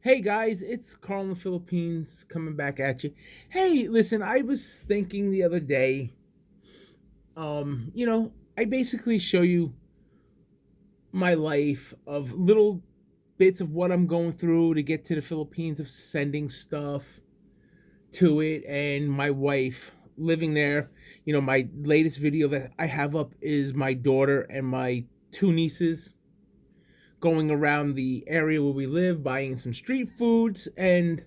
Hey guys, it's Carl in the Philippines coming back at you. Hey, listen, I was thinking the other day, I basically show you my life of little bits of what I'm going through to get to the Philippines, of sending stuff to it, and my wife living there. My latest video that I have up is my daughter and my two nieces going around the area where we live, buying some street foods, and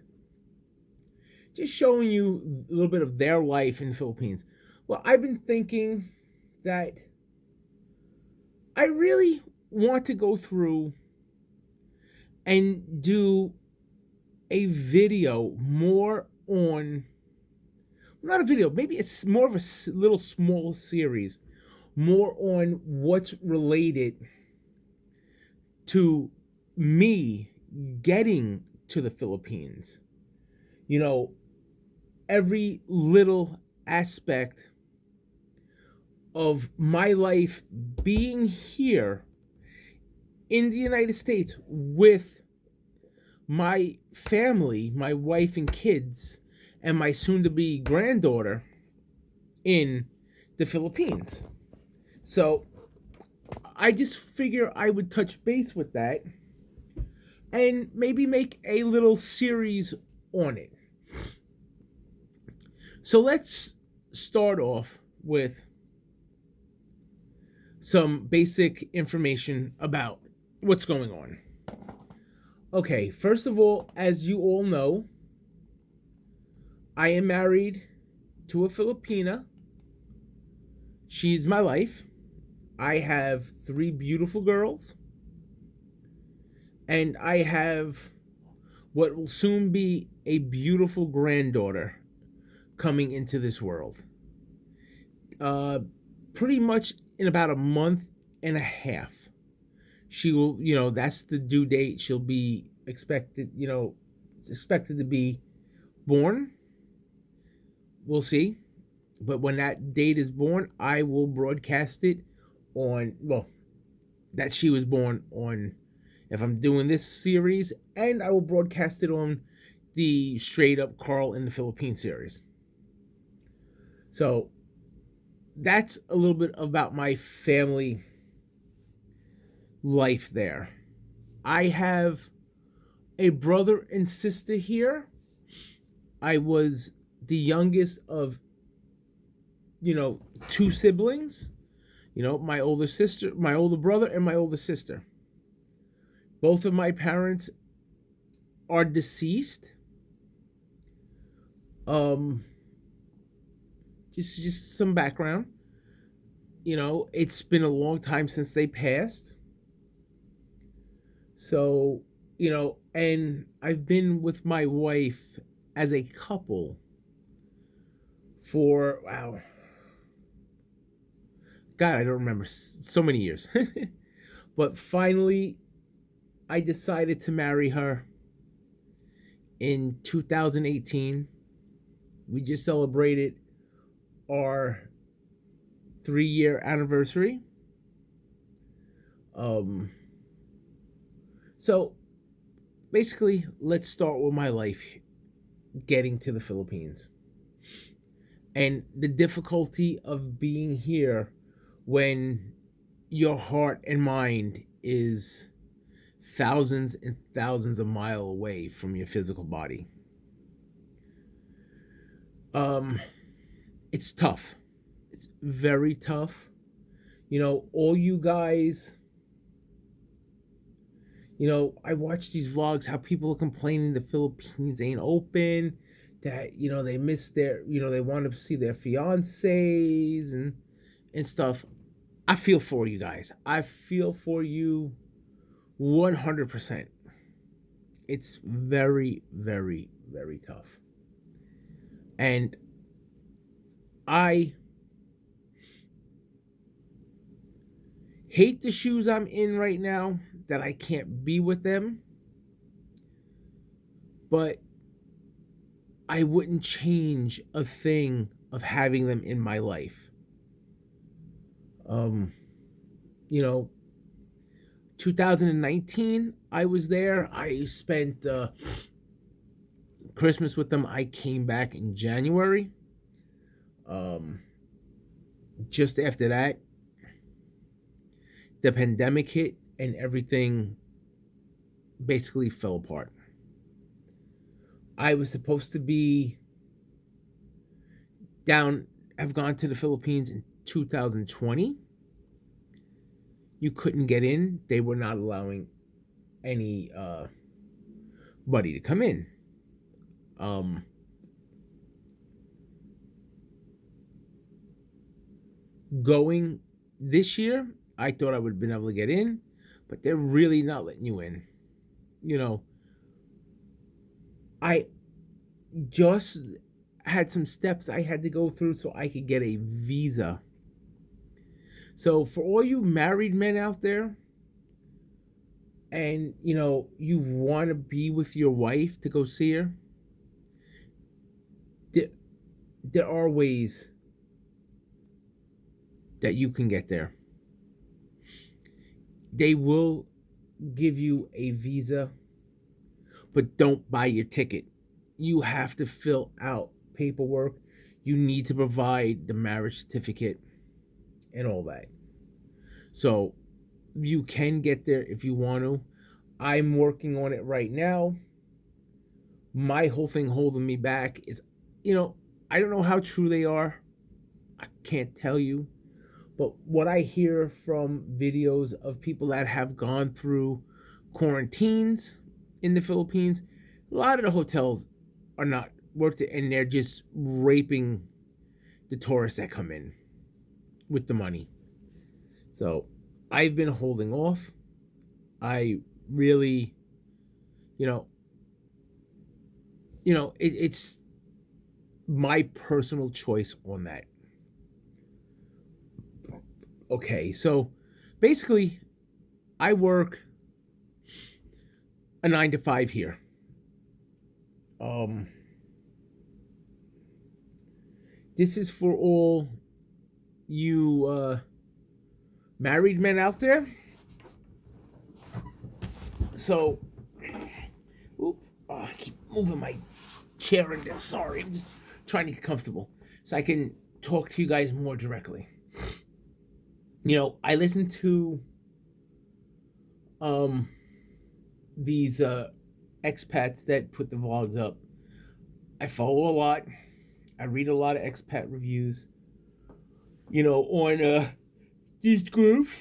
just showing you a little bit of their life in the Philippines. Well, I've been thinking that I really want to go through and do a video more on, not a video, maybe it's more of a little small series, more on what's related to me getting to the Philippines. You know, every little aspect of my life being here in the United States with my family, my wife and kids, and my soon to be granddaughter in the Philippines. So I just figure I would touch base with that and maybe make a little series on it. So let's start off with some basic information about what's going on. Okay, first of all, as you all know, I am married to a Filipina. She's my life. I have three beautiful girls, and I have what will soon be a beautiful granddaughter coming into this world. Uh, Pretty much in about a month and a half. She will, that's the due date. She'll be expected to be born. We'll see. But when that date is born, I will broadcast it on, well, that she was born on, if I'm doing this series, and I will broadcast it on the Straight Up Carl in the Philippines series. So that's a little bit about my family life there. I have a brother and sister here. I was the youngest of, two siblings. My older brother, and my older sister. Both of my parents are deceased. Um, just some background. It's been a long time since they passed. So, and I've been with my wife as a couple for, wow, God, I don't remember, so many years. But finally, I decided to marry her in 2018. We just celebrated our 3-year anniversary. So basically, let's start with my life getting to the Philippines and the difficulty of being here when your heart and mind is thousands and thousands of miles away from your physical body. Um, it's tough. It's very tough. All you guys, I watch these vlogs how people are complaining the Philippines ain't open, that, they miss their, they want to see their fiancés and stuff. I feel for you guys. I feel for you 100%. It's very, very, very tough. And I hate the shoes I'm in right now, that I can't be with them. But I wouldn't change a thing of having them in my life. Um, you know, 2019, I was there. I spent Christmas with them. I came back in January. Um, just after that, the pandemic hit and everything basically fell apart. I was supposed to be down, have gone to the Philippines in 2020. You couldn't get in. They were not allowing any buddy to come in. Um, Going this year, I thought I would have been able to get in, but they're really not letting you in. You know, I just had some steps I had to go through so I could get a visa. So for all you married men out there, and you want to be with your wife to go see her, there are ways that you can get there. They will give you a visa, but don't buy your ticket. You have to fill out paperwork. You need to provide the marriage certificate and all that. So you can get there if you want to. I'm working on it right now. My whole thing holding me back is, I don't know how true they are. I can't tell you. But what I hear from videos of people that have gone through quarantines in the Philippines, a lot of the hotels are not worth it, and they're just raping the tourists that come in with the money. So I've been holding off. I really, it's my personal choice on that. Okay, so basically, I work a 9 to 5 here. This is for all you married men out there. So, I keep moving my chair in there. Sorry, I'm just trying to get comfortable so I can talk to you guys more directly. I listen to these expats that put the vlogs up. I follow a lot. I read a lot of expat reviews. On these groups,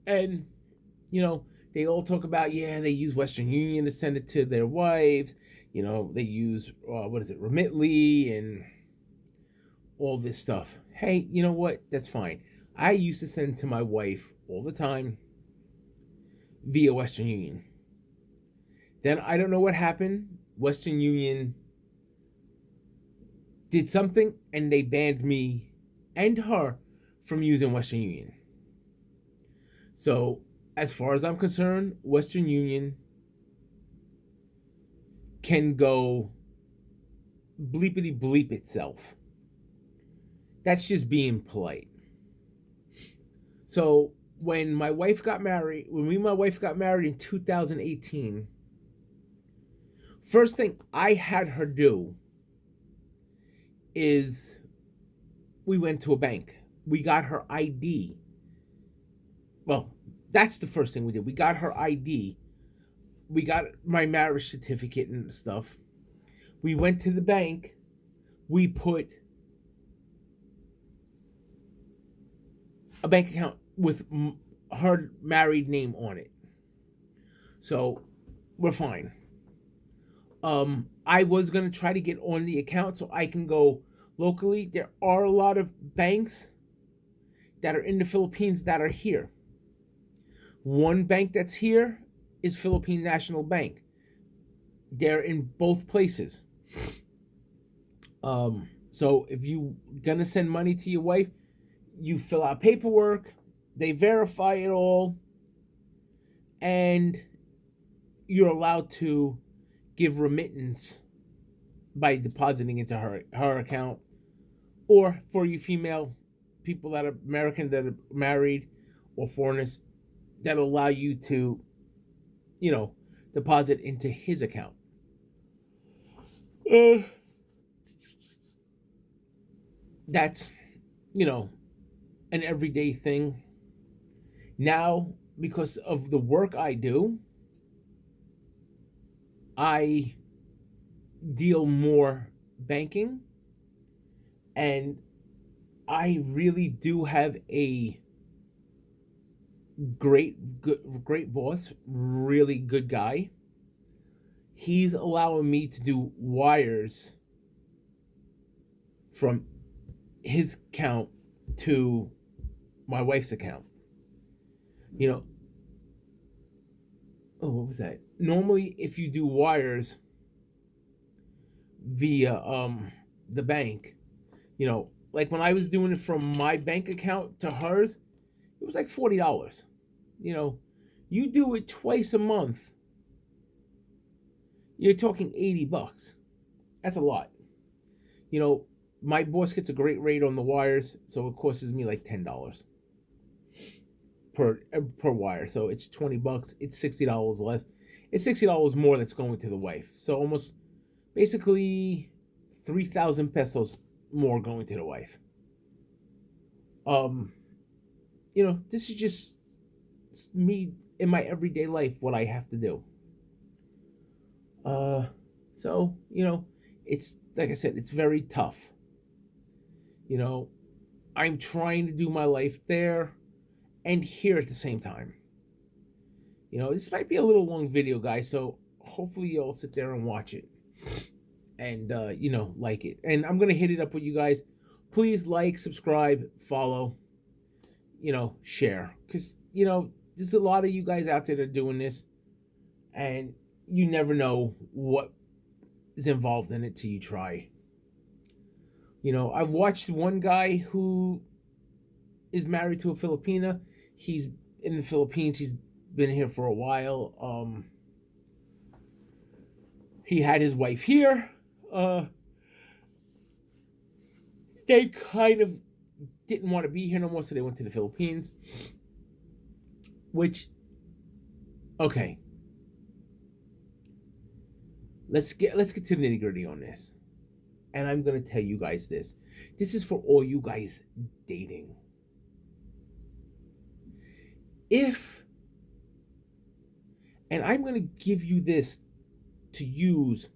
and they all talk about, they use Western Union to send it to their wives. They use Remitly and all this stuff. Hey, you know what? That's fine. I used to send to my wife all the time via Western Union. Then I don't know what happened. Western Union did something and they banned me and her from using Western Union. So, as far as I'm concerned, Western Union can go bleepity bleep itself. That's just being polite. So when me and my wife got married in 2018, first thing I had her do is we went to a bank. We got her ID. Well, that's the first thing we did. We got her ID. We got my marriage certificate and stuff. We went to the bank. We put a bank account with her married name on it. So we're fine. I was going to try to get on the account so I can go locally. There are a lot of banks that are in the Philippines that are here. One bank that's here is Philippine National Bank. They're in both places. So if you're going to send money to your wife, you fill out paperwork, they verify it all, and you're allowed to give remittance by depositing into her account. Or for you female people that are American that are married or foreigners, that'll allow you to, you know, deposit into his account. Uh, that's, you know, an everyday thing. Now, because of the work I do, I deal more banking, and I really do have a great boss, really good guy. He's allowing me to do wires from his account to my wife's account. You know, oh, what was that? Normally, if you do wires via the bank, you know, like when I was doing it from my bank account to hers, it was like $40. You know, you do it twice a month, you're talking $80. That's a lot. You know, my boss gets a great rate on the wires, so it costs me like $10 per wire. So it's $20. It's $60 less. It's $60 more that's going to the wife. So almost basically 3,000 pesos more going to the wife. You know, this is just me in my everyday life, what I have to do. So, you know, it's like I said, it's very tough. You know, I'm trying to do my life there and here at the same time. You know, this might be a little long video, guys, so hopefully you'll sit there and watch it and, you know, like it. And I'm going to hit it up with you guys. Please like, subscribe, follow, you know, share. Because, you know, there's a lot of you guys out there that are doing this, and you never know what is involved in it till you try. You know, I've watched one guy who is married to a Filipina. He's in the Philippines. He's been here for a while. He had his wife here. They kind of didn't want to be here no more, so they went to the Philippines. Which, okay, let's get to the nitty gritty on this, and I'm gonna tell you guys this. This is for all you guys dating. And I'm gonna give you this to use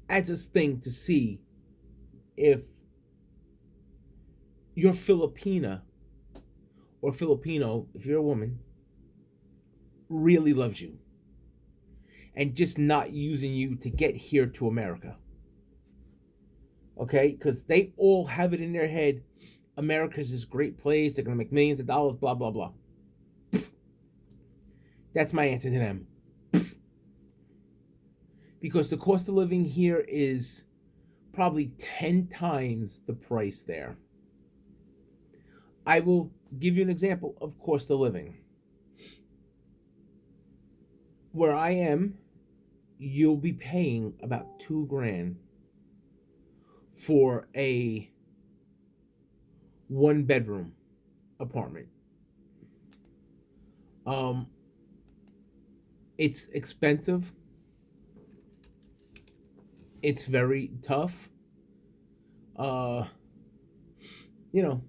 as a thing to see if your Filipina or Filipino, if you're a woman, really loves you and just not using you to get here to America. Okay? Because they all have it in their head, America's this great place, they're going to make millions of dollars, blah, blah, blah. That's my answer to them. Because the cost of living here is probably 10 times the price there. I will give you an example of cost of living. Where I am, you'll be paying about $2,000 for a 1-bedroom apartment. It's expensive. It's very tough. You know,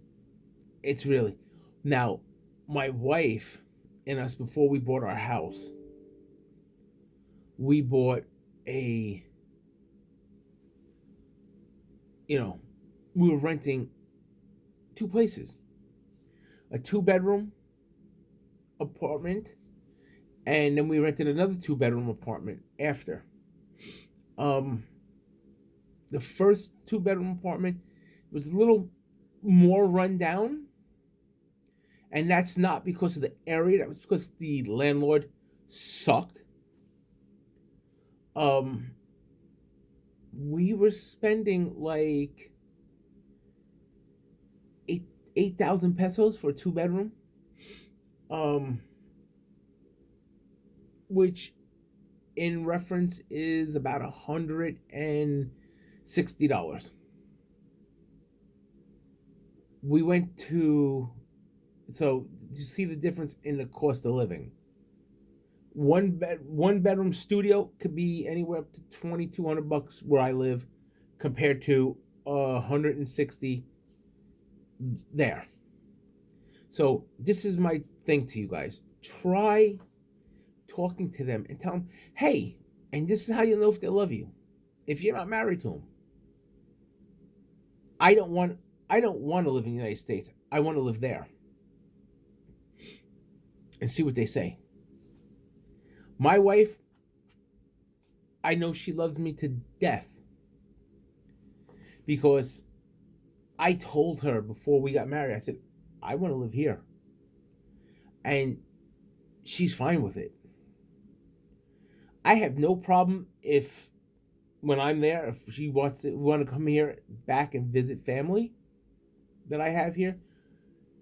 it's really. Now, my wife and us, before we bought our house, we bought we were renting 2 places. A 2-bedroom apartment, and then we rented another 2-bedroom apartment after. The first 2-bedroom apartment was a little more run down, and that's not because of the area, that was because the landlord sucked. We were spending like 8,000 pesos for a 2-bedroom, which in reference is about $160. We went to So you see the difference in the cost of living. One bedroom studio could be anywhere up to $2,200 where I live, compared to 160 there. So this is my thing to you guys. Try talking to them and tell them, hey, and this is how you know if they love you. If you're not married to them, I don't want to live in the United States. I want to live there. And see what they say. My wife, I know she loves me to death, because I told her before we got married, I said, I want to live here. And she's fine with it. I have no problem if, when I'm there, if she want to come here back and visit family that I have here,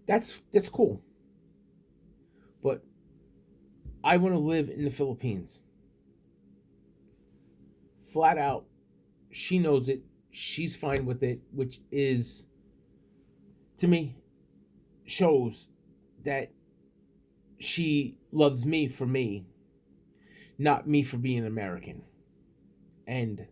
that's cool. But I want to live in the Philippines. Flat out, she knows it. She's fine with it, which is, to me, shows that she loves me for me, not me for being American. And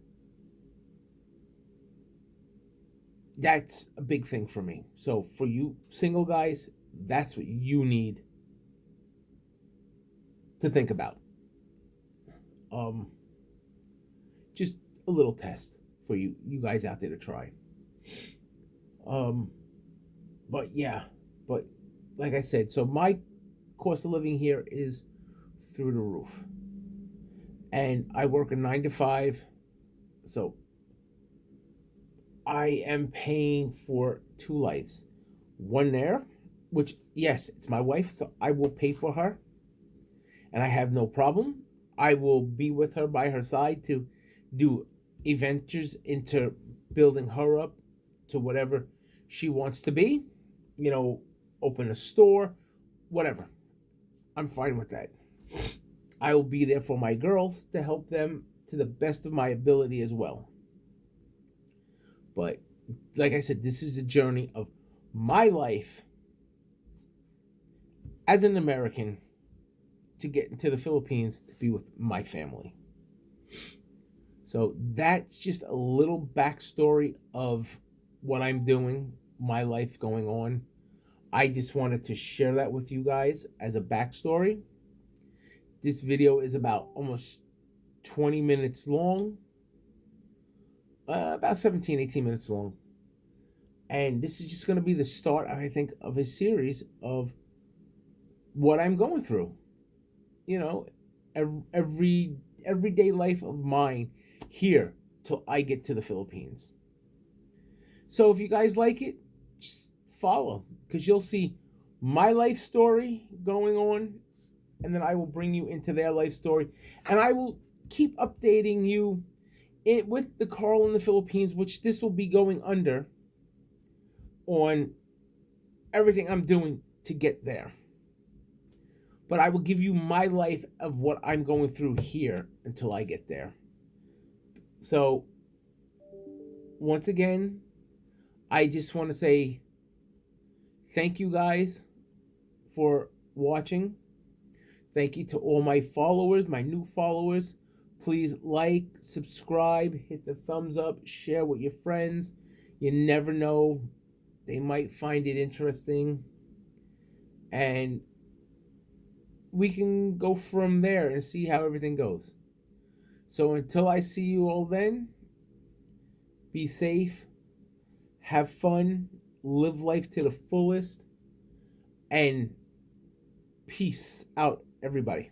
that's a big thing for me. So for you single guys, that's what you need to think about. Just a little test for you guys out there to try. But yeah, but like I said, so my cost of living here is through the roof. And I work a 9 to 5, so I am paying for two lives. One there, which, yes, it's my wife, so I will pay for her. And I have no problem. I will be with her by her side to do adventures into building her up to whatever she wants to be. Open a store, whatever. I'm fine with that. I will be there for my girls to help them to the best of my ability as well. But like I said, this is the journey of my life as an American to get into the Philippines to be with my family. So that's just a little backstory of what I'm doing, my life going on. I just wanted to share that with you guys as a backstory. This video is about almost 20 minutes long, about 18 minutes long. And this is just going to be the start, I think, of a series of what I'm going through. Everyday life of mine here till I get to the Philippines. So if you guys like it, just follow, because you'll see my life story going on, and then I will bring you into their life story, and I will keep updating you with the Carl in the Philippines, which this will be going under on everything I'm doing to get there. But I will give you my life of what I'm going through here until I get there. So, once again, I just want to say thank you guys for watching. Thank you to all my followers, my new followers. Please like, subscribe, hit the thumbs up, share with your friends. You never know, they might find it interesting. And we can go from there and see how everything goes. So until I see you all then, be safe, have fun, live life to the fullest, and peace out, everybody.